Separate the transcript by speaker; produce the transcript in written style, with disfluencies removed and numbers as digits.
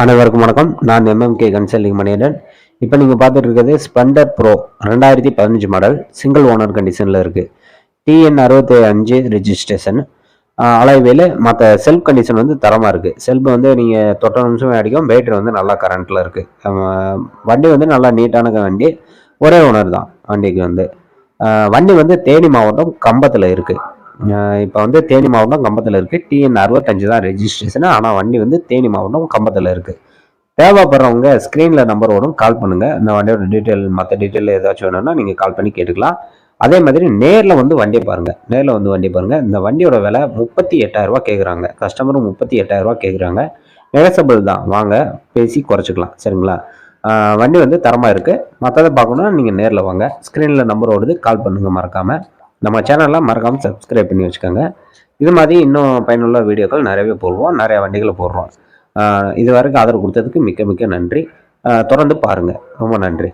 Speaker 1: அனைவருக்கும் வணக்கம். நான் எம்எம்கே கன்சல்டிங் மணியன். இப்போ நீங்கள் பார்த்துட்டு இருக்கிறது Splendor pro 2015 model single owner கண்டிஷனில் இருக்குது. டிஎன் 65 ரெஜிஸ்ட்ரேஷன் அலைவேல. மற்ற செல்ஃப் கண்டிஷன் வந்து தரமாக இருக்குது. செல்ஃப் வந்து நீங்கள் தொட்ட நிமிஷமே அடிக்கும். பேட்டரி வந்து நல்லா கரண்ட்டில் இருக்குது. வண்டி வந்து நல்லா நீட்டான வண்டி. ஒரே ஓனர் தான் வண்டிக்கு வந்து. வண்டி வந்து தேனி மாவட்டம் கம்பத்தில் இருக்குது. இப்போ வந்து தேனி மாவட்டம் கம்பத்தில் இருக்குது. டிஎன் 65 தான் ரெஜிஸ்ட்ரேஷன். ஆனால் வண்டி வந்து தேனி மாவட்டம் கம்பத்தில் இருக்குது. தேவைப்படுறவங்க ஸ்க்ரீனில் நம்பர் வரும், கால் பண்ணுங்கள். இந்த வண்டியோட டீட்டெயில் மற்ற டீட்டெயில் ஏதாச்சும் வேணும்னா நீங்கள் கால் பண்ணி கேட்டுக்கலாம். அதே மாதிரி நேரில் வந்து வண்டியை பாருங்கள். நேரில் வந்து வண்டி பாருங்கள். இந்த வண்டியோட விலை 38,000 கேட்குறாங்க. கஸ்டமரும் 38,000 கேட்குறாங்க. நெகசபிள் தான், வாங்க பேசி குறைச்சிக்கலாம். சரிங்களா? வண்டி வந்து தரமாக இருக்குது. மற்றதை பார்க்கணுன்னா நீங்கள் நேரில் வாங்க. ஸ்க்ரீனில் நம்பர் ஓடுது, கால் பண்ணுங்கள். மறக்காமல் நம்ம சேனலில் மறக்காமல் சப்ஸ்கிரைப் பண்ணி வச்சுக்கோங்க. இது மாதிரி இன்னும் பயனுள்ள வீடியோக்கள் நிறையவே போடுவோம். நிறைய வண்டிகளை போடுறோம். இது வரைக்கும் ஆதரவு கொடுத்ததுக்கு மிக்க மிக்க நன்றி. தொடர்ந்து பாருங்கள். ரொம்ப நன்றி.